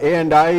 A&I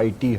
IT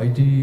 IT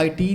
IT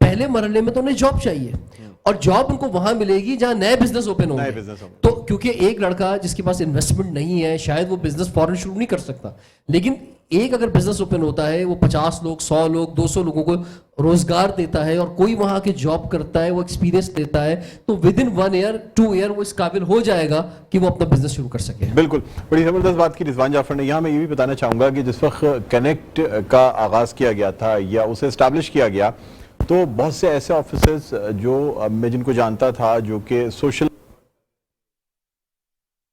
پہلے مرحلے میں تو انہیں جاب چاہیے, اور جاب ان کو وہاں ملے گی جہاں نئے بزنس اوپن ہوں گے. تو کیونکہ ایک لڑکا جس کے پاس انویسٹمنٹ نہیں ہے شاید وہ بزنس فوراً شروع نہیں کر سکتا, لیکن ایک اگر بزنس اوپن ہوتا ہے وہ 50 لوگ 100 لوگ 200 لوگوں کو روزگار دیتا ہے, اور کوئی وہاں کے جاب کرتا ہے, وہ ایکسپیرینس دیتا ہے, تو ود ان 1 ایئر 2 ایئر وہ اس قابل ہو جائے گا کہ وہ اپنا بزنس شروع کر سکے. بالکل, بڑی زبردست بات کی رضوان جعفر نے. یہاں میں یہ بھی بتانا چاہوں گا کہ جس وقت کنیکٹ کا آغاز کیا گیا تھا یا اسے اسٹیبلش کیا گیا, تو بہت سے ایسے آفیسز جو میں جن کو جانتا تھا جو کہ سوشل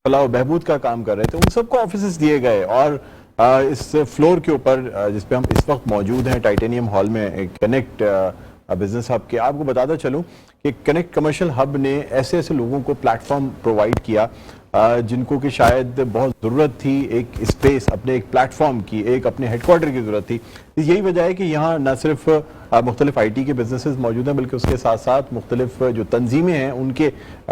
فلاح و بہبود کا کام کر رہے تھے, ان سب کو آفیسز دیے گئے. اور اس فلور کے اوپر جس پہ ہم اس وقت موجود ہیں ٹائٹینیم ہال میں کنیکٹ بزنس ہب کے, آپ کو بتاتا چلوں کہ کنیکٹ کمرشل ہب نے ایسے ایسے لوگوں کو پلیٹ فارم پرووائڈ کیا جن کو کہ شاید بہت ضرورت تھی ایک اسپیس, اپنے ایک پلیٹ فارم کی, ایک اپنے ہیڈ کوارٹر کی ضرورت تھی. یہی وجہ ہے کہ یہاں نہ صرف مختلف آئی ٹی کے بزنسز موجود ہیں بلکہ اس کے ساتھ ساتھ مختلف جو تنظیمیں ہیں ان کے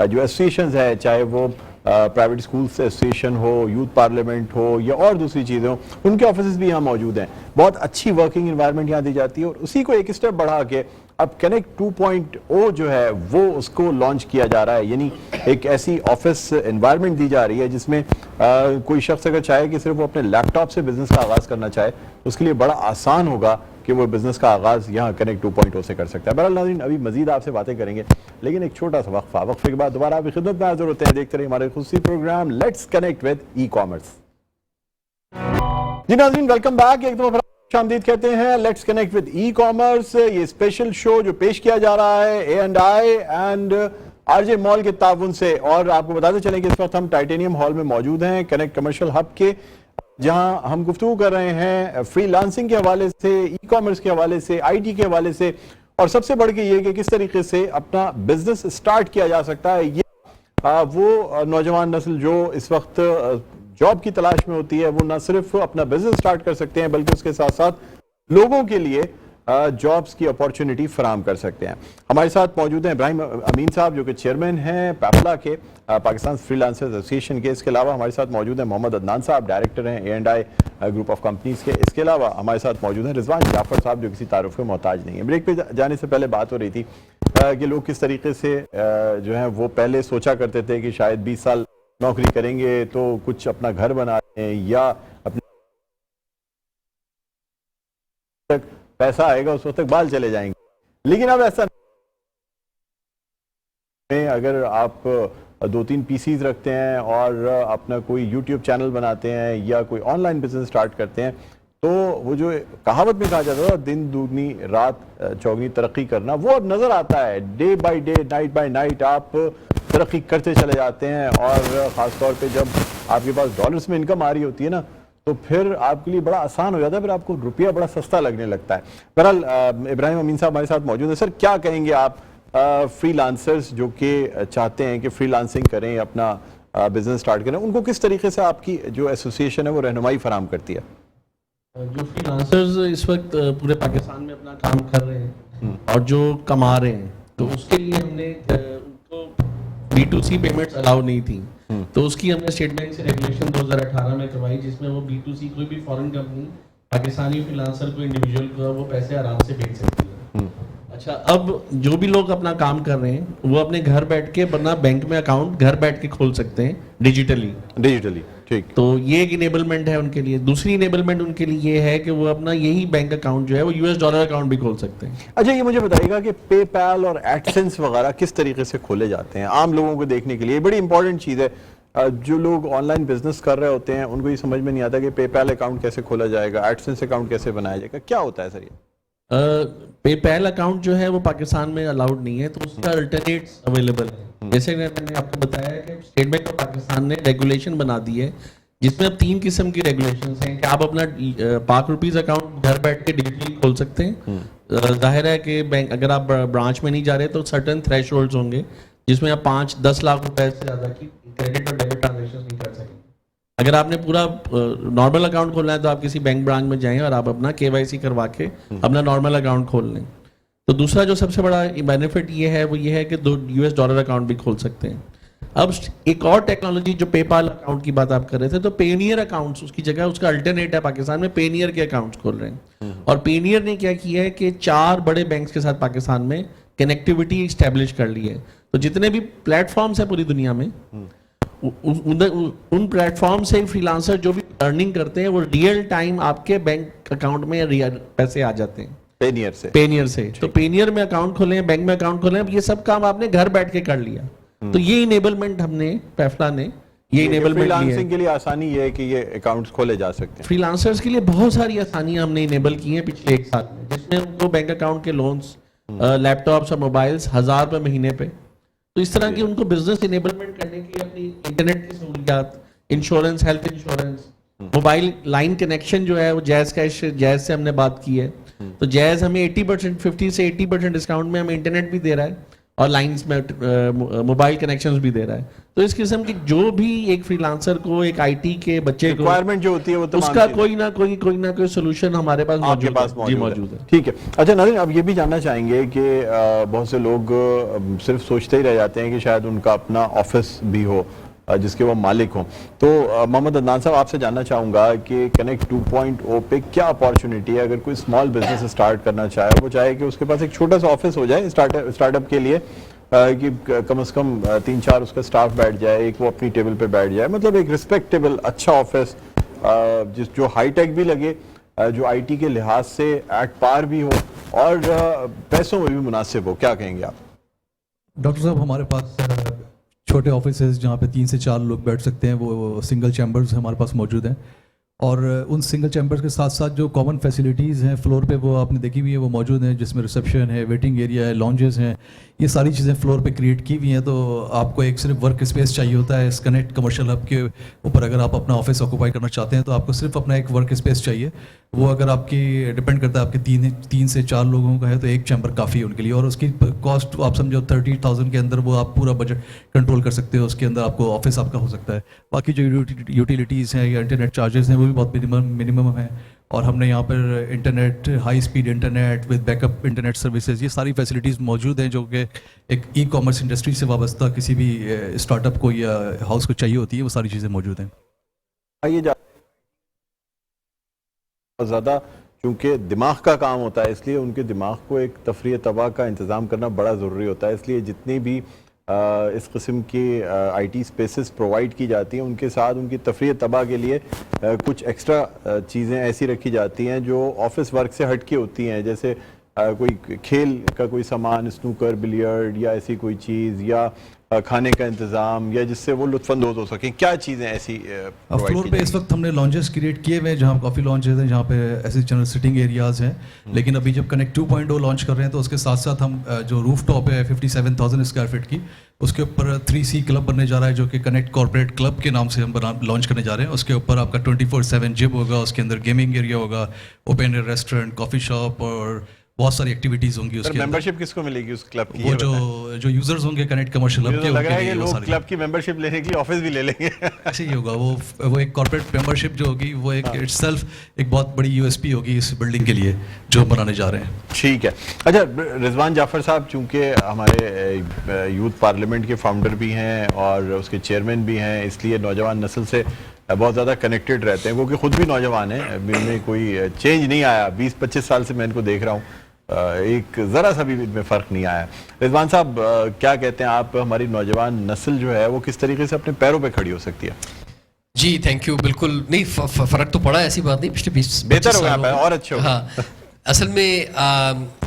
جو ایسوسیشنز ہیں, چاہے وہ پرائیویٹ اسکولس ایسوسیشن ہو, یوتھ پارلیمنٹ ہو یا اور دوسری چیزیں ہوں, ان کے آفیسز بھی یہاں موجود ہیں. بہت اچھی ورکنگ انوائرمنٹ یہاں دی جاتی ہے, اور اسی کو ایک اسٹیپ بڑھا کے اب کنیکٹ 2.0 جو ہے وہ اس کو لانچ کیا جا رہا ہے. یعنی ایک ایسی آفس انوائرمنٹ دی جا رہی ہے جس میں کوئی شخص اگر چاہے کہ صرف وہ اپنے لیپ ٹاپ سے بزنس کا آغاز کرنا چاہے, اس کے لیے بڑا آسان ہوگا کہ وہ بزنس کا آغاز یہاں کنیکٹ 2.0 سے کر سکتا ہے. بہرحال ناظرین, ابھی مزید آپ سے باتیں کریں گے, لیکن ایک چھوٹا سا وقفے کے بعد دوبارہ آپ کی خدمت میں حاضر ہوتے ہیں. دیکھتے رہیے ہمارے خصوصی programme let's connect with e commerce. جی ناظرین, ویلکم بیک. ایک دفعہ خوش آمدید کہتے ہیں let's connect with e commerce. یہ اسپیشل شو جو پیش کیا جا رہا ہے A&I اینڈ RJ مال کے تعاون سے, اور آپ کو بتاتے چلیں کہ اس وقت ہم ٹائٹینیم ہال میں موجود ہیں کنیکٹ کمرشل ہب کے, جہاں ہم گفتگو کر رہے ہیں فری لانسنگ کے حوالے سے, ای کامرس کے حوالے سے, آئی ٹی کے حوالے سے, اور سب سے بڑھ کے یہ کہ کس طریقے سے اپنا بزنس سٹارٹ کیا جا سکتا ہے. یہ وہ نوجوان نسل جو اس وقت جاب کی تلاش میں ہوتی ہے, وہ نہ صرف اپنا بزنس سٹارٹ کر سکتے ہیں بلکہ اس کے ساتھ ساتھ لوگوں کے لیے جابز کی اپورچونٹی فراہم کر سکتے ہیں. ہمارے ساتھ موجود ہیں ابراہیم امین صاحب جو کہ چیئرمین ہیں پیپلا کے, پاکستان فری لانسرز ایسوسیشن کے. اس کے علاوہ ہمارے ساتھ موجود ہیں محمد عدنان صاحب, ڈائریکٹر ہیں A&I گروپ آف کمپنیز کے. اس کے علاوہ ہمارے ساتھ موجود ہیں رضوان جعفر صاحب جو کسی تعارف کے محتاج نہیں ہیں. بریک پہ جانے سے پہلے بات ہو رہی تھی کہ لوگ کس طریقے سے جو ہیں وہ پہلے سوچا کرتے تھے کہ شاید 20 سال نوکری کریں گے تو کچھ اپنا گھر بنا لیں یا اپنے پیسہ آئے گا اس وقت تک بال چلے جائیں گے, لیکن اب ایسا نہیں. اگر آپ 2-3 PCs رکھتے ہیں اور اپنا کوئی یوٹیوب چینل بناتے ہیں یا کوئی آن لائن بزنس سٹارٹ کرتے ہیں, تو وہ جو کہاوت میں کہا جاتا تھا دن دگنی رات چوگنی ترقی کرنا, وہ اب نظر آتا ہے. Day by day, night by night آپ ترقی کرتے چلے جاتے ہیں, اور خاص طور پہ جب آپ کے پاس ڈالرز میں انکم آ رہی ہوتی ہے نا, تو پھر آپ کے لیے بڑا آسان ہو جاتا ہے, پھر آپ کو روپیہ بڑا سستا لگنے لگتا ہے. بہرحال ابراہیم امین صاحب ہمارے ساتھ موجود ہیں. سر, کیا کہیں گے آپ فری لانسرز جو کہ چاہتے ہیں کہ فری لانسنگ کریں, اپنا بزنس سٹارٹ کریں, ان کو کس طریقے سے آپ کی جو ایسوسیشن ہے وہ رہنمائی فراہم کرتی ہے؟ جو فری لانسرز اس وقت پورے پاکستان میں اپنا کام کر رہے ہیں اور جو کما رہے ہیں, تو اس کے لیے ہم نے ان کو B2C پیمنٹس الاؤ نہیں تھی, تو اس کی ہم نے اسٹیٹ بینک سے ریگولیشن 2018 میں کروائی, جس میں وہ B2C کوئی بھی فورن کمپنی پاکستانی فری لانسر کو انڈیویجول کو وہ پیسے آرام سے بھیج سکتی ہے. اچھا, اب جو بھی لوگ اپنا کام کر رہے ہیں وہ اپنے گھر بیٹھ کے ورنہ بینک میں اکاؤنٹ گھر بیٹھ کے کھول سکتے ہیں ڈیجیٹلی. ٹھیک. تو یہ ایک انیبلمنٹ ہے ان کے لیے. دوسری انیبلمنٹ ان کے لیے یہ ہے کہ وہ اپنا یہی بینک اکاؤنٹ جو ہے وہ $US اکاؤنٹ بھی کھول سکتے ہیں. اچھا, یہ مجھے بتائیے گا کہ پے پیل اور ایڈسنس وغیرہ کس طریقے سے کھولے جاتے ہیں عام لوگوں کو دیکھنے کے لیے؟ بڑی امپورٹنٹ چیز ہے. جو لوگ آن لائن بزنس کر رہے ہوتے ہیں ان کو یہ سمجھ میں نہیں آتا کہ پے پیل اکاؤنٹ کیسے کھولا جائے گا, ایڈسنس اکاؤنٹ کیسے بنایا جائے گا, کیا ہوتا ہے سر یہ؟ پے پیل اکاؤنٹ جو ہے وہ پاکستان میں الاؤڈ نہیں ہے, تو اس کا الٹرنیٹس اویلیبل ہے. جیسے میں نے آپ کو بتایا کہ اسٹیٹ بینک آف پاکستان نے ریگولیشن بنا دی ہے, جس میں اب 3 قسم کی ریگولیشنز ہیں کہ آپ اپنا ₹5 اکاؤنٹ گھر بیٹھ کے ڈیجیٹلی کھول سکتے ہیں. ظاہر ہے کہ بینک اگر آپ برانچ میں نہیں جا رہے تو سرٹن تھریش ہولڈز ہوں گے جس میں آپ 5-10 لاکھ روپے سے زیادہ کی کریڈٹ اور ڈیبٹ ٹرانزیکشن نہیں کر سکیں. اگر آپ نے پورا نارمل اکاؤنٹ کھولنا ہے تو آپ کسی بینک برانچ میں جائیں اور آپ اپنا KYC کروا کے اپنا نارمل اکاؤنٹ کھول لیں. تو دوسرا جو سب سے بڑا بینیفٹ یہ ہے وہ یہ ہے کہ $2 اکاؤنٹ بھی کھول سکتے ہیں. اب ایک اور ٹیکنالوجی جو پے پال اکاؤنٹ کی بات آپ کر رہے تھے, تو پینیئر اکاؤنٹس اس کی جگہ اس کا الٹرنیٹ ہے پاکستان میں, پینیئر کے اکاؤنٹس کھول رہے ہیں. اور پینیئر نے کیا کیا ہے کہ 4 بڑے بینکس کے ساتھ پاکستان میں کنیکٹیوٹی اسٹیبلش کر لی ہے. تو جتنے بھی پلیٹ فارمز ہیں پوری دنیا میں, ان پلیٹ فارم سے فری لانسر جو بھی ارننگ کرتے ہیں وہ ریئل ٹائم آپ کے بینک اکاؤنٹ میں پیسے آ جاتے ہیں پینیئر سے. تو پینیئر میں اکاؤنٹ کھولیں, بینک میں اکاؤنٹ کھولیں, اب یہ سب کام آپ نے گھر بیٹھ کے کر لیا. تو یہ انیبلمنٹ ہم نے پیفلا نے یہ انیبلمنٹ فری لانسنگ کے لیے آسانی یہ ہے کہ یہ اکاؤنٹس کھولے جا سکتے ہیں. فری لانسرز کے لیے بہت ساری آسانیاں ہم نے انیبل کی ہیں پچھلے 1 سال میں, جس میں ان کو بینک اکاؤنٹ کے لونز, لیپ ٹاپس اور موبائلس 1000 روپے مہینے پہ. تو اس طرح کی ان کو بزنس انیبلمنٹ کرنے کے لیے اپنی انٹرنیٹ کی سہولیات, insurance, health insurance, mobile line connection جو ہے وہ جیز سے ہم نے بات کی ہے. تو جیز ہمیں 80%, 50 سے 80% ڈسکاؤنٹ میں ہمیں انٹرنیٹ بھی دے رہا ہے اور لائنز میں موبائل کنیکشنز بھی دے رہا ہے. تو اس قسم کی جو بھی ایک فری لانسر کو, ایک آئی ٹی کے بچے کو ریکوائرمنٹ جو ہوتی ہے وہ اس کا کوئی نہ کوئی سولوشن ہمارے پاس موجود ہے. ٹھیک ہے. اچھا ناظرین, اب یہ بھی جاننا چاہیں گے کہ بہت سے لوگ صرف سوچتے ہی رہ جاتے ہیں کہ شاید ان کا اپنا آفس بھی ہو جس کے وہ مالک ہوں. تو محمد عدنان صاحب, آپ سے جاننا چاہوں گا کہ کنیکٹ 2.0 پہ کیا اپارچونیٹی ہے اگر کوئی اسمال بزنس اسٹارٹ کرنا چاہے, وہ چاہے کہ اس کے پاس ایک چھوٹا سا آفس ہو جائے اسٹارٹ اپ کے لیے, کہ کم از کم 3-4 اس کا سٹاف بیٹھ جائے, ایک وہ اپنی ٹیبل پہ بیٹھ جائے, مطلب ایک ریسپیکٹیبل اچھا آفس جو ہائی ٹیک بھی لگے, جو آئی ٹی کے لحاظ سے ایٹ پار بھی ہو اور پیسوں میں بھی مناسب ہو. کیا کہیں گے آپ؟ ڈاکٹر صاحب, ہمارے پاس چھوٹے آفیسز جہاں پہ 3 سے 4 لوگ بیٹھ سکتے ہیں, وہ سنگل چیمبرز ہمارے پاس موجود ہیں. اور ان سنگل چیمبرز کے ساتھ ساتھ جو کامن فیسلٹیز ہیں فلور پہ وہ آپ نے دیکھی ہوئی ہے, وہ موجود ہیں, جس میں ریسیپشن ہے, ویٹنگ ایریا ہے, لانجز ہیں, یہ ساری چیزیں فلور پہ کریٹ کی ہوئی ہیں. تو آپ کو ایک صرف ورک اسپیس چاہیے ہوتا ہے. اس کنیکٹ کمرشل ہب کے اوپر اگر آپ اپنا آفس آکوپائی کرنا چاہتے ہیں تو آپ کو صرف اپنا ایک ورک اسپیس چاہیے. وہ اگر آپ کی ڈپینڈ کرتا ہے آپ کے 3 سے 4 لوگوں کا ہے تو ایک چیمبر کافی ہے ان کے لیے. اور اس کی کاسٹ آپ سمجھو 30,000 کے اندر وہ آپ پورا بجٹ کنٹرول کر سکتے ہو. اس کے اندر آپ کو آفس آپ کا ہو سکتا ہے. باقی جو یوٹیلیٹیز ہیں یا انٹرنیٹ چارجز ہیں وہ بھی بہت منیمم ہیں. اور ہم نے یہاں پر internet, high speed internet with backup internet services, یہ ساری فیسلٹیز موجود ہیں جو کہ ایک ای کامرس انڈسٹری سے وابستہ کسی بھی اسٹارٹ اپ کو یا ہاؤس کو چاہیے ہوتی ہے. وہ ساری چیزیں موجود ہیں. آئیے زیادہ چونکہ دماغ کا کام ہوتا ہے, اس لیے ان کے دماغ کو ایک تفریح طبع کا انتظام کرنا بڑا ضروری ہوتا ہے. اس لیے جتنی بھی اس قسم کی آئی ٹی اسپیسز پرووائڈ کی جاتی ہیں ان کے ساتھ ان کی تفریح طبع کے لیے کچھ ایکسٹرا چیزیں ایسی رکھی جاتی ہیں جو آفس ورک سے ہٹ کے ہوتی ہیں, جیسے کوئی کھیل کا کوئی سامان, سنوکر, بلیئرڈ یا ایسی کوئی چیز, یا کھانے کا انتظام, یا جس سے وہ لطف اندوز ہو سکیں. کیا چیزیں ایسی فلور پہ اس وقت ہم نے لانجز کریٹ کیے ہوئے ہیں جہاں کافی لانجز ہیں, جہاں پہ ایسے جنرل سٹنگ ایریاز ہیں. لیکن ابھی جب کنیکٹ 2.0 لانچ کر رہے ہیں تو اس کے ساتھ ساتھ ہم جو روف ٹاپ ہے 57,000 اسکوائر فٹ کی, اس کے اوپر 3C کلب بننے جا رہا ہے جو کہ کنیکٹ کارپوریٹ کلب کے نام سے ہم لانچ کرنے جا رہے ہیں. اس کے اوپر آپ کا 24/7 جم ہوگا, اس کے اندر گیمنگ ایریا ہوگا, open air restaurant, coffee shop اور بہت ساری ایکٹیویٹیز ہوں گی. اس کی ممبرشپ کس کو ملے گی اس کلب کی؟ وہ جو یوزرز ہوں گے کنیکٹ کمرشل ہب کے, لگ رہا ہے کہ لوگ کلب کی ممبرشپ لینے کے لیے آفس بھی لے لیں گے. ایسے ہی ہوگا. وہ ایک کارپوریٹ ممبرشپ جو ہوگی وہ ایک اٹ سیلف ایک بہت بڑی USP ہوگی اس بلڈنگ کے لیے جو بنانے جا رہے ہیں. ٹھیک ہے. اچھا رضوان جعفر صاحب, چونکہ ہمارے یوتھ پارلیمنٹ کے فاؤنڈر بھی ہیں اور اس کے چیئرمین بھی ہیں, اس لیے نوجوان نسل سے بہت زیادہ کنیکٹڈ رہتے ہیں, کیونکہ خود بھی نوجوان ہیں, ان میں کوئی چینج نہیں آیا. 20-25 سال سے میں ان کو دیکھ رہا ہوں, ایک ذرا سا بھی ان میں فرق نہیں آیا. رضوان صاحب کیا کہتے ہیں آپ, ہماری نوجوان نسل جو ہے وہ کس طریقے سے اپنے پیروں پہ کھڑی ہو سکتی ہے؟ جی تھینک یو. بالکل نہیں, فرق تو پڑا ہے, ایسی بات نہیں, پچھلے 20 بہتر ہو گیا اور اچھے ہو. ہاں اصل میں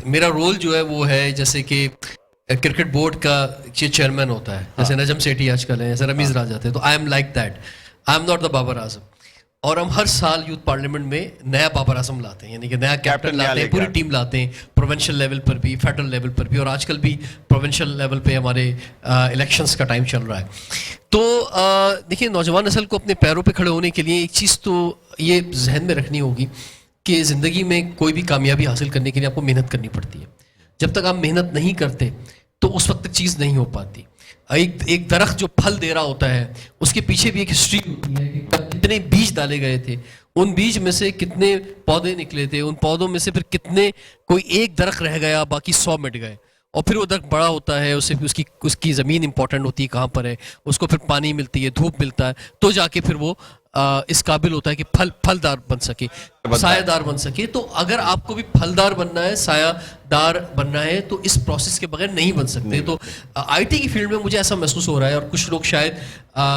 میرا رول جو ہے وہ ہے جیسے کہ کرکٹ بورڈ کا چیئرمین ہوتا ہے, جیسے نجم سیٹھی آج کل ہیں, جیسے رمیز راجہ تھے, تو I am like that. I am not the Babar Azam. اور ہم ہر سال یوتھ پارلیمنٹ میں نیا بابر اعظم لاتے ہیں, یعنی کہ نیا کیپٹن لاتے ہیں, پوری ٹیم لاتے ہیں, پروونشل لیول پر بھی, فیڈرل لیول پر بھی, اور آج کل بھی پروونشل لیول پہ ہمارے الیکشنز کا ٹائم چل رہا ہے. تو دیکھیے, نوجوان نسل کو اپنے پیروں پہ کھڑے ہونے کے لیے ایک چیز تو یہ ذہن میں رکھنی ہوگی کہ زندگی میں کوئی بھی کامیابی حاصل کرنے کے لیے آپ کو محنت کرنی پڑتی ہے. جب تک آپ محنت نہیں کرتے تو اس وقت تک چیز نہیں ہو پاتی. ایک درخت جو پھل دے رہا ہوتا ہے اس کے پیچھے بھی ایک ہسٹری ہوتی ہے کہ کتنے بیج ڈالے گئے تھے, ان بیج میں سے کتنے پودے نکلے تھے, ان پودوں میں سے پھر کتنے کوئی ایک درخت رہ گیا, باقی 100 مٹ گئے. اور پھر وہ درخت بڑا ہوتا ہے, اسے اس کی زمین امپورٹنٹ ہوتی ہے کہاں پر ہے, اس کو پھر پانی ملتی ہے, دھوپ ملتا ہے, تو جا کے پھر وہ اس قابل ہوتا ہے کہ پھلدار بن سکے, سایہ دار بن سکے. تو اگر آپ کو بھی پھلدار بننا ہے, سایہ دار بننا ہے, تو اس پروسیس کے بغیر نہیں بن سکتے. تو آئی ٹی کی فیلڈ میں مجھے ایسا محسوس ہو رہا ہے, اور کچھ لوگ شاید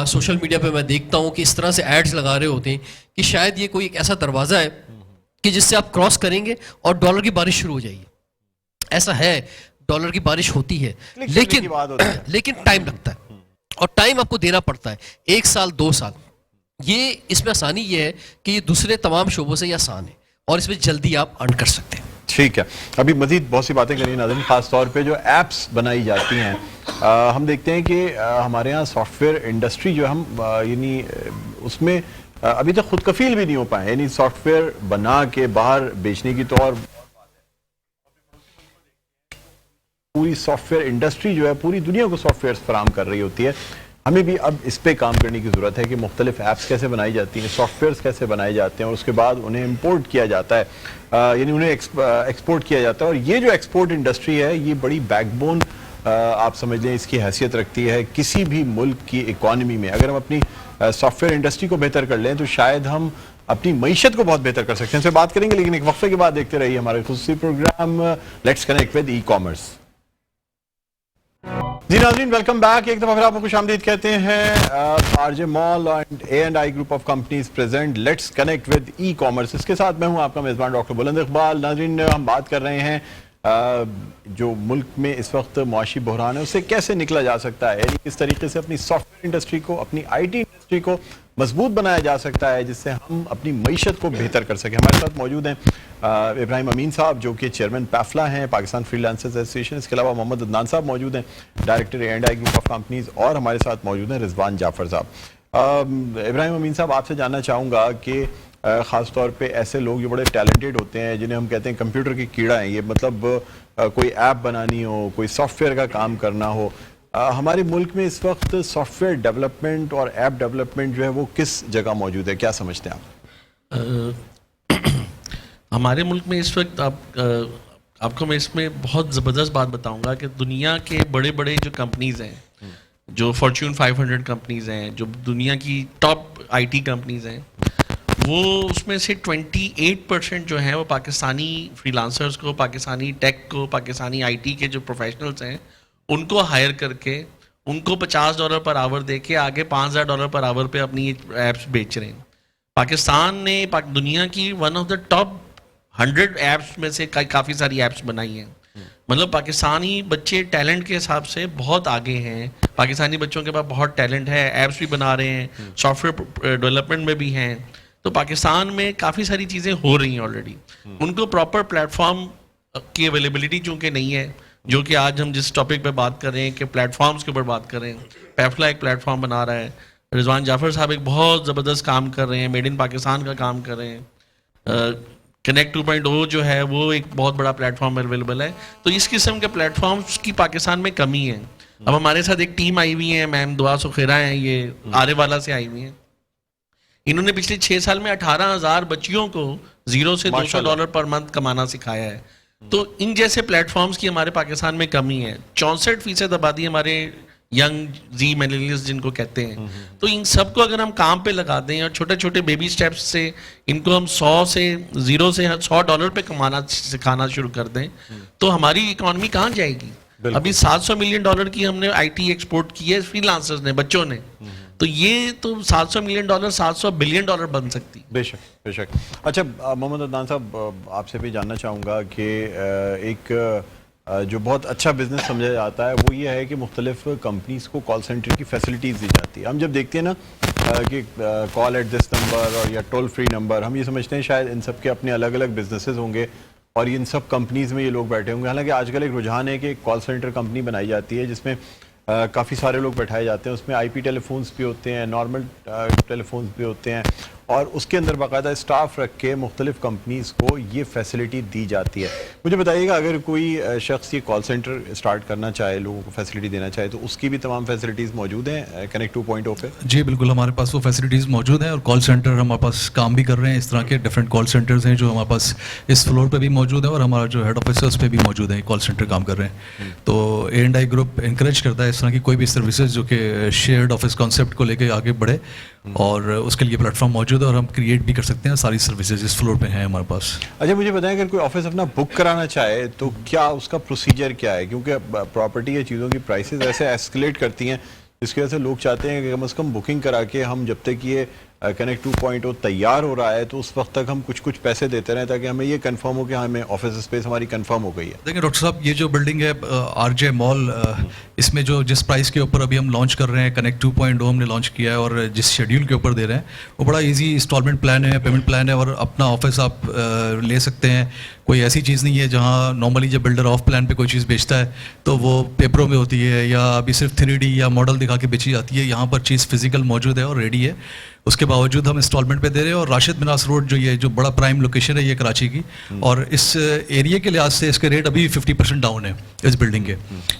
سوشل میڈیا پہ میں دیکھتا ہوں کہ اس طرح سے ایڈز لگا رہے ہوتے ہیں کہ شاید یہ کوئی ایک ایسا دروازہ ہے کہ جس سے آپ کراس کریں گے اور ڈالر کی بارش شروع ہو جائے گی. ایسا ہے, ڈالر کی بارش ہوتی ہے, لیکن ٹائم لگتا ہے, اور ٹائم آپ کو دینا پڑتا ہے, 1 سال 2 سال. یہ اس میں آسانی یہ ہے کہ یہ دوسرے تمام شعبوں سے یہ آسان ہے, اور اس میں جلدی آپ ارن کر سکتے ہیں. ٹھیک ہے, ابھی مزید بہت سی باتیں کریں ناظرین, خاص طور پہ جو ایپس بنائی جاتی ہیں. ہم دیکھتے ہیں کہ ہمارے یہاں سافٹ ویئر انڈسٹری جو ہم یعنی اس میں ابھی تک خود کفیل بھی نہیں ہو پائے, یعنی سافٹ ویئر بنا کے باہر بیچنے کی تو اور پوری سافٹ ویئر انڈسٹری جو ہے پوری دنیا کو سافٹ ویئر فراہم کر رہی ہوتی ہے. ہمیں بھی اب اس پہ کام کرنے کی ضرورت ہے کہ مختلف ایپس کیسے بنائی جاتی ہیں, سافٹ ویئرس کیسے بنائے جاتے ہیں, اور اس کے بعد انہیں امپورٹ کیا جاتا ہے, یعنی انہیں ایکسپورٹ کیا جاتا ہے. اور یہ جو ایکسپورٹ انڈسٹری ہے یہ بڑی بیک بون آپ سمجھ لیں اس کی حیثیت رکھتی ہے کسی بھی ملک کی اکانومی میں. اگر ہم اپنی سافٹ ویئر انڈسٹری کو بہتر کر لیں تو شاید ہم اپنی معیشت کو بہت بہتر کر سکتے ہیں. اس سے بات کریں گے, لیکن ایک وقفے کے بعد دیکھتے رہیے ہمارے خصوصی programme let's connect with e commerce. جی ناظرین, ویلکم بیک. ایک دفعہ پھر آپ کو خوش آمدید کہتے ہیں. R J mall and A&I group of companies present let's connect with e commerce. اس کے ساتھ میں ہوں آپ کا میزبان ڈاکٹر بلند اقبال. ناظرین, ہم بات کر رہے ہیں جو ملک میں اس وقت معاشی بحران ہے اسے کیسے نکلا جا سکتا ہے, یعنی کس طریقے سے اپنی سافٹ ویئر انڈسٹری کو, اپنی IT انڈسٹری کو مضبوط بنایا جا سکتا ہے جس سے ہم اپنی معیشت کو بہتر کر سکیں. ہمارے ساتھ موجود ہیں ابراہیم امین صاحب جو کہ چیئرمین پیفلا ہیں, پاکستان فری لانسرز ایسوسیشن. اس کے علاوہ محمد عدنان صاحب موجود ہیں, director A&I group of companies, اور ہمارے ساتھ موجود ہیں رضوان جعفر صاحب. ابراہیم امین صاحب, آپ سے جاننا چاہوں گا کہ خاص طور پہ ایسے لوگ جو بڑے ٹیلنٹڈ ہوتے ہیں جنہیں ہم کہتے ہیں کمپیوٹر کی کیڑا ہیں, یہ مطلب کوئی ایپ بنانی ہو, کوئی سافٹ ویئر کا کام کرنا ہو, ہمارے ملک میں اس وقت سافٹ ویئر ڈیولپمنٹ اور ایپ ڈیولپمنٹ جو ہے وہ کس جگہ موجود ہے, کیا سمجھتے ہیں آپ؟ ہمارے ملک میں اس وقت آپ کو میں اس میں بہت زبردست بات بتاؤں گا کہ دنیا کے بڑے بڑے جو کمپنیز ہیں, جو فارچون 500 کمپنیز ہیں, جو دنیا کی ٹاپ IT کمپنیز ہیں, وہ اس میں سے 28% جو ہیں وہ پاکستانی فری لانسرز کو, پاکستانی ٹیک کو, پاکستانی IT کے جو پروفیشنلز ہیں ان کو ہائر کر کے ان کو $50 پر آور دے کے آگے $5000 پر آور پہ اپنی ایپس بیچ رہے ہیں. پاکستان نے دنیا کی 1 آف دا ٹاپ 100 ایپس میں سے کافی ساری ایپس بنائی ہیں. مطلب پاکستانی بچے ٹیلنٹ کے حساب سے بہت آگے ہیں, پاکستانی بچوں کے پاس بہت ٹیلنٹ ہے, ایپس بھی بنا رہے ہیں, سافٹ ویئر ڈیولپمنٹ میں بھی ہیں. تو پاکستان میں کافی ساری چیزیں ہو رہی ہیں آلریڈی. ان کو پراپر پلیٹ فارم کی اویلیبلٹی چونکہ نہیں ہے, جو کہ آج ہم جس ٹاپک پہ بات کر رہے ہیں کہ پلیٹ فارمز کے اوپر بات کر رہے ہیں, پیفلا ایک پلیٹ فارم بنا رہا ہے, رضوان جعفر صاحب ایک بہت زبردست کام کر رہے ہیں, میڈ ان پاکستان کا کام کر رہے ہیں, کنیکٹ 2.0 جو ہے وہ ایک بہت بڑا پلیٹ فارم اویلیبل ہے. تو اس قسم کے پلیٹ فارمز کی پاکستان میں کمی ہے. اب ہمارے ساتھ ایک ٹیم آئی ہوئی ہے, میم دعا سخیرہ ہیں, یہ آرے والا سے آئی ہوئی ہیں. انہوں نے پچھلے 6 سال میں 18,000 بچیوں کو $0 سے $200 پر منتھ کمانا سکھایا ہے. تو ان جیسے پلیٹ فارمز کی ہمارے پاکستان میں کمی ہے. 64% آبادی ہمارے ینگ زی میلیلینس جن کو کہتے ہیں. تو ان سب کو اگر ہم کام پہ لگا دیں اور چھوٹے چھوٹے بیبی سٹیپس سے ان کو ہم $0 سے $100 پہ کمانا سکھانا شروع کر دیں تو ہماری اکانومی کہاں جائے گی. ابھی $700 ملین کی ہم نے IT ایکسپورٹ کی ہے فری لانسرز نے, بچوں نے. تو یہ تو $700 ملین $700 بلین بن سکتی. بے شک بے شک. اچھا محمد عدنان صاحب, آپ سے بھی جاننا چاہوں گا کہ ایک جو بہت اچھا بزنس سمجھا جاتا ہے وہ یہ ہے کہ مختلف کمپنیز کو کال سینٹر کی فیسلٹیز دی جاتی ہے. ہم جب دیکھتے ہیں نا کہ کال ایٹ دس نمبر اور یا ٹول فری نمبر, ہم یہ سمجھتے ہیں شاید ان سب کے اپنے الگ الگ بزنسز ہوں گے اور ان سب کمپنیز میں یہ لوگ بیٹھے ہوں گے. حالانکہ آج کل ایک رجحان ہے کہ ایک کال سینٹر کمپنی بنائی جاتی ہے جس میں کافی سارے لوگ بیٹھائے جاتے ہیں. اس میں IP ٹیلی فونس بھی ہوتے ہیں, نارمل ٹیلی فونس بھی ہوتے ہیں, اور اس کے اندر باقاعدہ اسٹاف رکھ کے مختلف کمپنیز کو یہ فیسلٹی دی جاتی ہے. مجھے بتائیے گا اگر کوئی شخص یہ کال سینٹر اسٹارٹ کرنا چاہے, لوگوں کو فیسلٹی دینا چاہے, تو اس کی بھی تمام فیسلٹیز موجود ہیں کنیکٹ 2.0 پہ؟ جی بالکل, ہمارے پاس وہ فیسلٹیز موجود ہیں اور کال سینٹر ہمارے پاس کام بھی کر رہے ہیں. اس طرح کے ڈفرینٹ کال سینٹرز ہیں جو ہمارے پاس اس فلور پہ بھی موجود ہے اور ہمارا جو ہیڈ آفس ہے اس پہ بھی موجود ہے, کال سینٹر کام کر رہے ہیں. تو A&I گروپ انکریج کرتا ہے اس طرح کی کوئی بھی سروسز جو کہ شیئرڈ آفس کانسیپٹ کو لے کے آگے بڑھے, اور اس کے لیے پلیٹ فارم موجود ہے اور ہم کریٹ بھی کر سکتے ہیں. ساری سروسز اس فلور پہ ہیں ہمارے پاس. اچھا مجھے بتائیں اگر کوئی آفس اپنا بک کرانا چاہے تو کیا اس کا پروسیجر کیا ہے؟ کیونکہ پراپرٹی یا چیزوں کی پرائسز ایسے ایسکلیٹ کرتی ہیں جس کی وجہ سے لوگ چاہتے ہیں کہ کم از کم بکنگ کرا کے ہم جب تک یہ کنیکٹ 2.0 تیار ہو رہا ہے تو اس وقت تک ہم کچھ پیسے دیتے رہیں تاکہ ہمیں یہ کنفرم ہو کہ ہمیں آفس اسپیس ہماری کنفرم ہو گئی ہے. دیکھیں ڈاکٹر صاحب, یہ جو بلڈنگ ہے RJ مال, اس میں جو جس پرائس کے اوپر ابھی ہم لانچ کر رہے ہیں کنیکٹ 2.0 ہم نے لانچ کیا ہے اور جس شیڈیول کے اوپر دے رہے ہیں وہ بڑا ایزی انسٹالمنٹ پلان ہے, پیمنٹ پلان ہے, اور اپنا آفس آپ لے سکتے ہیں. کوئی ایسی چیز نہیں ہے جہاں نارملی جب بلڈر آف پلان پہ کوئی چیز بیچتا ہے تو وہ پیپروں میں ہوتی ہے یا ابھی صرف 3D یا ماڈل دکھا کے بیچی جاتی ہے. یہاں پر چیز فزیکل موجود ہے اور ریڈی ہے. اس کے باوجود ہم انسٹالمنٹ پہ دے رہے ہیں. اور راشد مناس روڈ جو یہ جو بڑا پرائم لوکیشن ہے یہ کراچی کی, اور اس ایریا کے لحاظ سے اس کے ریٹ ابھی 50% ڈاؤن ہے اس بلڈنگ کے.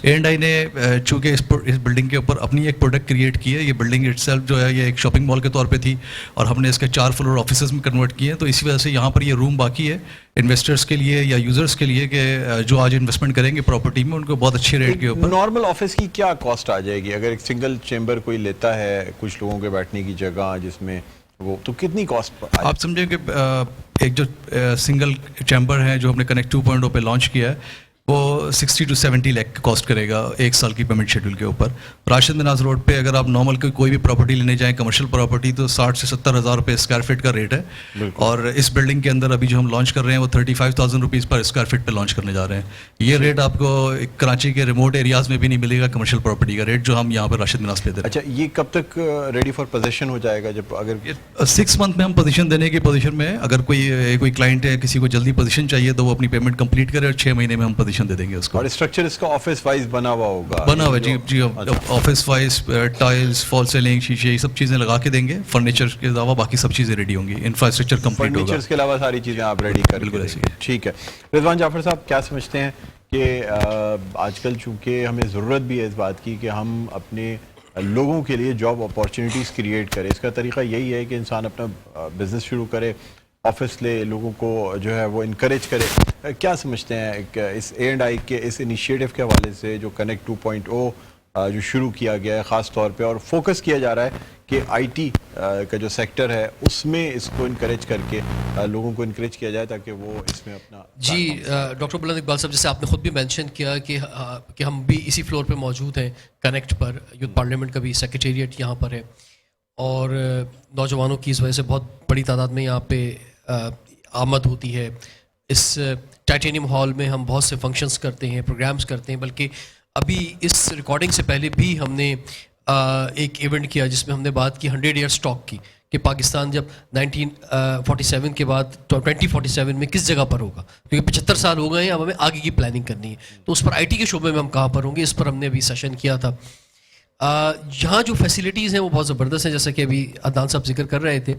A&I نے چونکہ اس بلڈنگ کے اوپر اپنی ایک پروڈکٹ کریٹ کی ہے. یہ بلڈنگ اٹ سیلف جو ہے یہ ایک شاپنگ مال کے طور پہ تھی اور ہم نے اس کے 4 فلور آفیسز میں کنورٹ کیے ہیں. تو اسی وجہ سے یہاں پر یہ روم باقی ہے انویسٹرس کے لیے یا یوزرس کے لیے کہ جو آج انویسٹمنٹ کریں گے پراپرٹی میں ان کو بہت اچھے ریٹ کے اوپر. نارمل آفس کی کیا کاسٹ آ جائے گی اگر ایک سنگل چیمبر کوئی لیتا ہے, کچھ لوگوں کے بیٹھنے کی جگہ جس میں وہ, تو کتنی کاسٹ؟ آپ سمجھیں کہ ایک جو سنگل چیمبر ہے جو ہم نے کنیکٹ 2.0 پہ لانچ کیا ہے وہ 60 to 70 لاکھ کاسٹ کرے گا ایک سال کی پیمنٹ شیڈول کے اوپر. راشد مناز روڈ پہ اگر آپ نارمل کوئی بھی پراپرٹی لینے جائیں کمرشل پراپرٹی تو 60 سے 70 ہزار روپے اسکوائر فٹ کا ریٹ ہے. اور اس بلڈنگ کے اندر ابھی جو ہم لانچ کر رہے ہیں وہ 35,000 روپیز پر اسکوائر فٹ پہ لانچ کرنے جا رہے ہیں. یہ ریٹ آپ کو کراچی کے ریموٹ ایریاز میں بھی نہیں ملے گا کمرشل پراپرٹی کا ریٹ جو ہم یہاں پر راشد مناز پہ دے رہے ہیں. اچھا یہ کب تک ریڈی فار پوزیشن ہو جائے گا؟ جب اگر 6 منتھ میں ہم پوزیشن دینے کی پوزیشن میں, اگر کوئی کلائنٹ ہے کسی کو جلدی پوزیشن چاہیے تو وہ اپنی پیمنٹ کمپلیٹ کرے اور 6 مہینے میں ہم پوزیشن دے دیں گے اس کو. اور اسٹرکچر اس کا آفس وائز بنا ہوا ہوگا؟ بنا ہوا جی آفس وائز ٹائلز فال سیلنگ شیشے یہ سب چیزیں لگا کے دیں گے. فرنیچر کے علاوہ باقی سب چیزیں ریڈی ہوں گی, انفراسٹرکچر کمپلیٹ ہوگا. فرنیچر کے علاوہ ساری چیزیں آپ ریڈی کر بالکل ایسے ہی. ٹھیک ہے. رضوان جعفر صاحب کیا سمجھتے ہیں کہ آج کل چونکہ ہمیں ضرورت بھی ہے اس بات کی کہ ہم اپنے لوگوں کے لیے جاب اپارچونیٹیز کریٹ کریں, اس کا طریقہ یہی ہے کہ انسان اپنا بزنس شروع کرے, آفس لے, لوگوں کو جو ہے وہ انکریج کرے. کیا سمجھتے ہیں اس A&I کے اس انیشیٹو کے حوالے سے جو کنیکٹ 2.0 جو شروع کیا گیا ہے خاص طور پہ اور فوکس کیا جا رہا ہے کہ IT کا جو سیکٹر ہے اس میں اس کو انکریج کر کے لوگوں کو انکریج کیا جائے تاکہ وہ اس میں اپنا جی ڈاکٹر بلند اقبال صاحب جیسے آپ نے خود بھی مینشن کیا کہ ہم بھی اسی فلور پہ موجود ہیں کنیکٹ پر. یوتھ پارلیمنٹ کا بھی سیکریٹریٹ یہاں پر ہے اور نوجوانوں کی اس وجہ سے بہت بڑی تعداد میں یہاں پہ آمد ہوتی ہے. اس ٹائٹینیم ہال میں ہم بہت سے فنکشنز کرتے ہیں, پروگرامز کرتے ہیں, بلکہ ابھی اس ریکارڈنگ سے پہلے بھی ہم نے ایک ایونٹ کیا جس میں ہم نے بات کی 100 ایئر اسٹاک کی کہ پاکستان جب 1947 کے بعد 2047 میں کس جگہ پر ہوگا, کیونکہ 75 سال ہو گئے ہیں, اب ہمیں آگے کی پلاننگ کرنی ہے. تو اس پر IT کے شعبے میں ہم کہاں پر ہوں گے, اس پر ہم نے ابھی سیشن کیا تھا. یہاں جو فیسلٹیز ہیں وہ بہت زبردست ہیں جیسا کہ ابھی عدنان صاحب ذکر کر رہے تھے,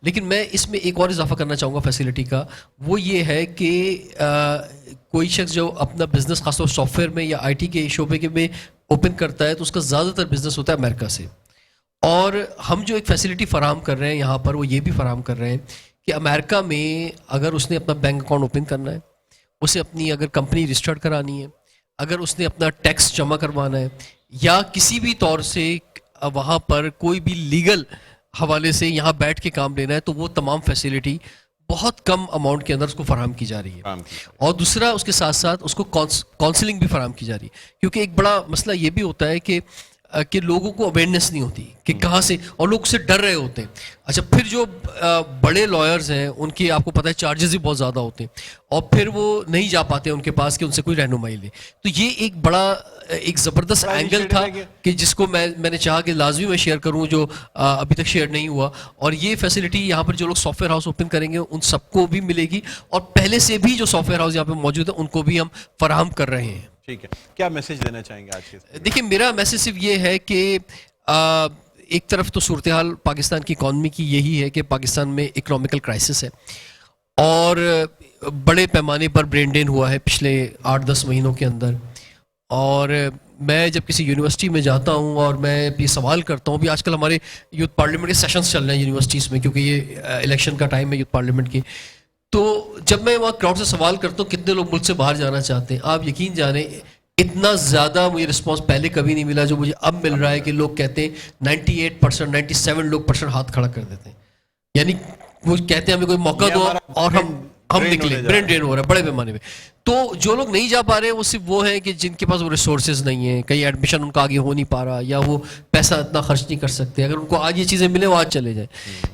لیکن میں اس میں ایک اور اضافہ کرنا چاہوں گا فیسلٹی کا. وہ یہ ہے کہ کوئی شخص جو اپنا بزنس خاص طور سافٹ ویئر میں یا IT کے شعبے کے میں اوپن کرتا ہے تو اس کا زیادہ تر بزنس ہوتا ہے امریکہ سے. اور ہم جو ایک فیسلٹی فراہم کر رہے ہیں یہاں پر وہ یہ بھی فراہم کر رہے ہیں کہ امریکہ میں اگر اس نے اپنا بینک اکاؤنٹ اوپن کرنا ہے, اسے اپنی اگر کمپنی رجسٹرڈ کرانی ہے, اگر اس نے اپنا ٹیکس جمع کروانا ہے یا کسی بھی طور سے وہاں پر کوئی بھی لیگل حوالے سے یہاں بیٹھ کے کام لینا ہے, تو وہ تمام فیسلٹی بہت کم اماؤنٹ کے اندر اس کو فراہم کی جا رہی ہے. اور دوسرا اس کے ساتھ ساتھ اس کو کاؤنسلنگ بھی فراہم کی جا رہی ہے, کیونکہ ایک بڑا مسئلہ یہ بھی ہوتا ہے کہ لوگوں کو اویئرنیس نہیں ہوتی کہ کہاں سے, اور لوگ سے ڈر رہے ہوتے ہیں. اچھا پھر جو بڑے لائرز ہیں ان کی آپ کو پتہ ہے چارجز بھی بہت زیادہ ہوتے ہیں اور پھر وہ نہیں جا پاتے ان کے پاس کہ ان سے کوئی رہنمائی لے. تو یہ ایک بڑا ایک زبردست اینگل تھا کہ جس کو میں نے چاہا کہ لازمی میں شیئر کروں جو ابھی تک شیئر نہیں ہوا. اور یہ فیسلٹی یہاں پر جو لوگ سافٹ ویئر ہاؤس اوپن کریں گے ان سب کو بھی ملے گی, اور پہلے سے بھی جو سافٹ ویئر ہاؤس یہاں پہ موجود ہیں ان کو بھی ہم فراہم کر رہے ہیں. ٹھیک ہے, کیا میسج دینا چاہیں گے آج کے؟ دیکھیں میرا میسج صرف یہ ہے کہ ایک طرف تو صورتحال پاکستان کی اکانومی کی یہی ہے کہ پاکستان میں اکنامیکل کرائسس ہے اور بڑے پیمانے پر برین ڈرین ہوا ہے پچھلے 8-10 مہینوں کے اندر. اور میں جب کسی یونیورسٹی میں جاتا ہوں اور میں یہ سوال کرتا ہوں, بھی آج کل ہمارے یوتھ پارلیمنٹ کے سیشنز چل رہے ہیں یونیورسٹیز میں کیونکہ یہ الیکشن کا ٹائم ہے یوتھ پارلیمنٹ کی, تو جب میں وہاں کراؤڈ سے سوال کرتا ہوں کتنے لوگ ملک سے باہر جانا چاہتے ہیں, آپ یقین جانیں اتنا زیادہ مجھے رسپانس پہلے کبھی نہیں ملا جو مجھے اب مل رہا ہے کہ لوگ کہتے ہیں 98%, 97 لوگ % ہاتھ کھڑا کر دیتے ہیں. یعنی وہ کہتے ہیں ہمیں کوئی موقع دو اور ہم نکلے. برین ڈرین ہو رہا ہے بڑے پیمانے پہ. تو جو لوگ نہیں جا پا رہے ہیں وہ صرف وہ ہیں کہ جن کے پاس وہ ریسورسز نہیں ہیں, کہیں ایڈمیشن ان کا آگے ہو نہیں پا رہا یا وہ پیسہ اتنا خرچ نہیں کر سکتے. اگر ان کو آج یہ چیزیں ملیں وہ آج چلے جائیں.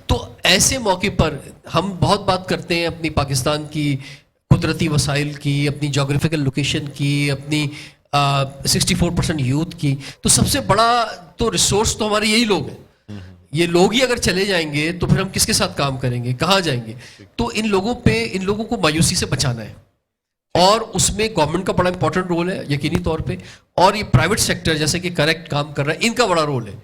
تو ایسے موقع پر ہم بہت بات کرتے ہیں اپنی پاکستان کی قدرتی وسائل کی, اپنی جغرافیکل لوکیشن کی, اپنی 64% یوتھ کی. تو سب سے بڑا تو ریسورس تو ہمارے یہی لوگ ہیں. یہ لوگ ہی اگر چلے جائیں گے تو پھر ہم کس کے ساتھ کام کریں گے, کہاں جائیں گے؟ تو ان لوگوں کو مایوسی سے بچانا ہے اور اس میں گورنمنٹ کا بڑا امپورٹنٹ رول ہے یقینی طور پہ, اور یہ پرائیویٹ سیکٹر جیسے کہ کریکٹ کام کر رہا ہے ان کا بڑا رول ہے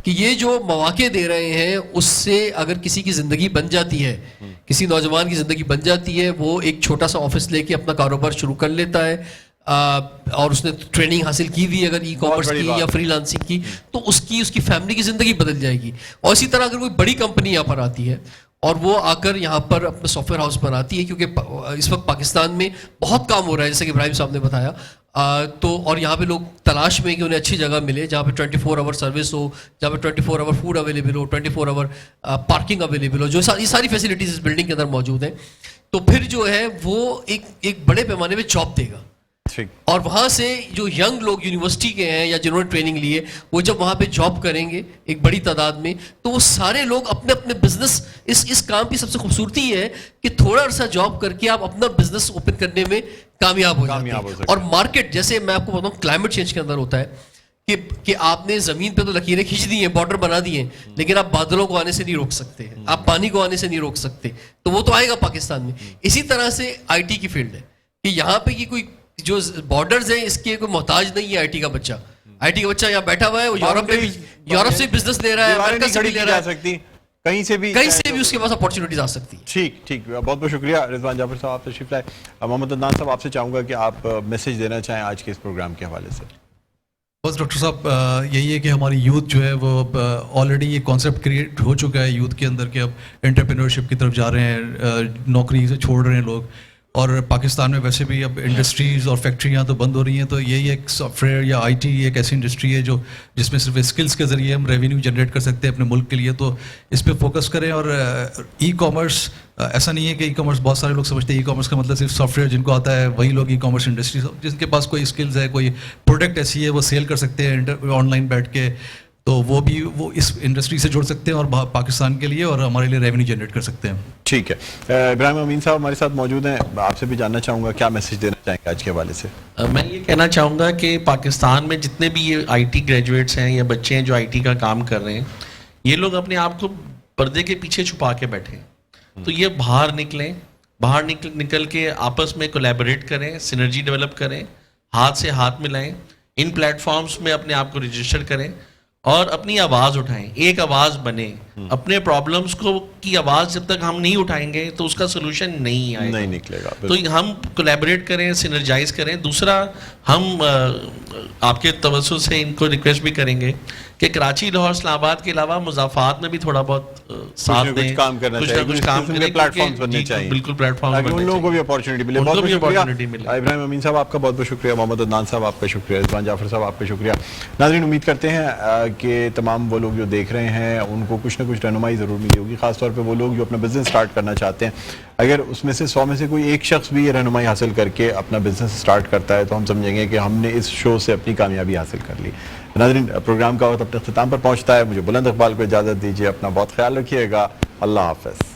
کہ یہ جو مواقع دے رہے ہیں اس سے اگر کسی کی زندگی بن جاتی ہے, کسی نوجوان کی زندگی بن جاتی ہے, وہ ایک چھوٹا سا آفس لے کے اپنا کاروبار شروع کر لیتا ہے اور اس نے ٹریننگ حاصل کی ہوئی اگر ای کامرس کی یا فری لانسنگ کی, تو اس کی فیملی کی زندگی بدل جائے گی. اور اسی طرح اگر کوئی بڑی کمپنی یہاں پر آتی ہے اور وہ آ کر یہاں پر اپنا سافٹ ویئر ہاؤس بناتی ہے, کیونکہ اس وقت پاکستان میں بہت کام ہو رہا ہے جیسے کہ ابراہیم صاحب نے بتایا, تو اور یہاں پہ لوگ تلاش میں کہ انہیں اچھی جگہ ملے جہاں پہ 24 آور سروس ہو, جہاں پہ 24 آور فوڈ اویلیبل ہو, 24 آور پارکنگ اویلیبل ہو, جو یہ ساری فیسلٹیز اس بلڈنگ کے اندر موجود ہیں, تو پھر جو ہے وہ ایک بڑے پیمانے پہ جاب دے گا. اور وہاں سے جو ینگ لوگ یونیورسٹی کے ہیں یا جنہوں نے ٹریننگ لی ہے وہ جب وہاں پہ جاب کریں گے ایک بڑی تعداد میں, تو وہ سارے لوگ اپنے اپنے بزنس, اس کام کی سب سے خوبصورتی یہ ہے کہ تھوڑا عرصہ جاب کر کے آپ اپنا بزنس اوپن کرنے میں کامیاب ہو جاتے ہیں. اور مارکیٹ جیسے میں آپ کو بتاؤں کلائمیٹ چینج کے اندر ہوتا ہے کہ آپ نے زمین پہ تو لکیریں کھینچ دی ہیں, بارڈر بنا دی ہیں, لیکن آپ بادلوں کو آنے سے نہیں روک سکتے, آپ پانی کو آنے سے نہیں روک سکتے, تو وہ تو آئے گا پاکستان میں. اسی طرح سے آئی ٹی کی فیلڈ ہے کہ یہاں پہ کی کوئی جو بارڈرز ہیں اس کے کوئی محتاج نہیں ہے. آئی ٹی کا بچہ یہاں بیٹھا ہوا ہے, وہ یورپ سے بزنس لے رہا ہے, امریکہ سے بھی لے رہا ہے, کہیں سے بھی اس کے پاس اپارچونیٹیز آ سکتی ہیں. ٹھیک, بہت بہت شکریہ رضوان جعفر صاحب, آپ تشریف لائے. محمد عدنان صاحب آپ سے چاہوں گا کہ آپ میسج دینا چاہیں آج کے اس پروگرام کے حوالے سے. بس ڈاکٹر صاحب یہی ہے کہ ہماری یوتھ جو ہے وہ آلریڈی یہ کانسیپٹ کریٹ ہو چکا ہے یوتھ کے اندر کہ اب انٹرپرینورشپ کی طرف جا رہے ہیں, نوکری سے چھوڑ رہے ہیں لوگ, اور پاکستان میں ویسے بھی اب انڈسٹریز اور فیکٹریاں تو بند ہو رہی ہیں. تو یہی ایک سافٹ ویئر یا آئی ٹی ایک ایسی انڈسٹری ہے جس میں صرف اسکلس کے ذریعے ہم ریونیو جنریٹ کر سکتے ہیں اپنے ملک کے لیے. تو اس پہ فوکس کریں. اور ای کامرس ایسا نہیں ہے کہ ای کامرس, بہت سارے لوگ سمجھتے ہیں ای کامرس کا مطلب صرف سافٹ ویئر جن کو آتا ہے وہی لوگ ای کامرس انڈسٹری, جن کے پاس کوئی اسکلز ہے, کوئی پروڈکٹ ایسی ہے وہ سیل کر سکتے ہیں آن لائن بیٹھ کے, تو وہ اس انڈسٹری سے جڑ سکتے ہیں اور پاکستان کے لیے اور ہمارے لیے ریونیو جنریٹ کر سکتے ہیں. ٹھیک ہے, ابراہیم امین صاحب ہمارے ساتھ موجود ہیں, آپ سے بھی جاننا چاہوں گا کیا میسج دینا چاہیں گے آج کے حوالے سے. میں یہ کہنا چاہوں گا کہ پاکستان میں جتنے بھی یہ آئی ٹی گریجویٹس ہیں یا بچے ہیں جو آئی ٹی کا کام کر رہے ہیں, یہ لوگ اپنے آپ کو پردے کے پیچھے چھپا کے بیٹھے, تو یہ باہر نکل کے آپس میں کولیبوریٹ کریں, سینرجی ڈیولپ کریں, ہاتھ سے ہاتھ ملائیں, ان پلیٹ فارمز میں اپنے آپ کو رجسٹر کریں اور اپنی آواز اٹھائیں, ایک آواز بنے. اپنے پرابلمس کی آواز جب تک ہم نہیں اٹھائیں گے تو اس کا سولوشن نہیں آئے گا, نہیں نکلے گا. تو ہم کولیبوریٹ کریں, سینرجائز کریں. دوسرا, ہم آپ کے توسط سے ان کو ریکویسٹ بھی کریں گے کہ کراچی, لاہور, اسلام آباد کے علاوہ مضافات میں بھی تھوڑا بہت ساتھ دیں, کچھ کام کرنا چاہیے, کچھ کام کریں, پلیٹ فارمز بننے چاہیے, بالکل پلیٹ فارم بننے چاہیے, ان لوگوں کو بھی اپارچونٹی ملے. بہت شکریہ ابراہیم امین صاحب, آپ کا بہت بہت شکریہ. محمد عدنان صاحب آپ کا شکریہ. رضوان جعفر صاحب آپ کا شکریہ. ناظرین, امید کرتے ہیں کہ تمام وہ لوگ جو دیکھ رہے ہیں ان کو کچھ نہ کچھ رہنمائی ضرور ملی ہوگی, خاص طور پہ وہ لوگ جو اپنا بزنس سٹارٹ کرنا چاہتے ہیں. اگر اس میں سے 100 میں سے کوئی ایک شخص بھی یہ رہنمائی حاصل کر کے اپنا بزنس سٹارٹ کرتا ہے تو ہم سمجھیں گے کہ ہم نے اس شو سے اپنی کامیابی حاصل کر لی. ناظرین, پروگرام کا وقت اپنے اختتام پر پہنچتا ہے. مجھے بلند اقبال کو اجازت دیجیے. اپنا بہت خیال رکھیے گا. اللہ حافظ.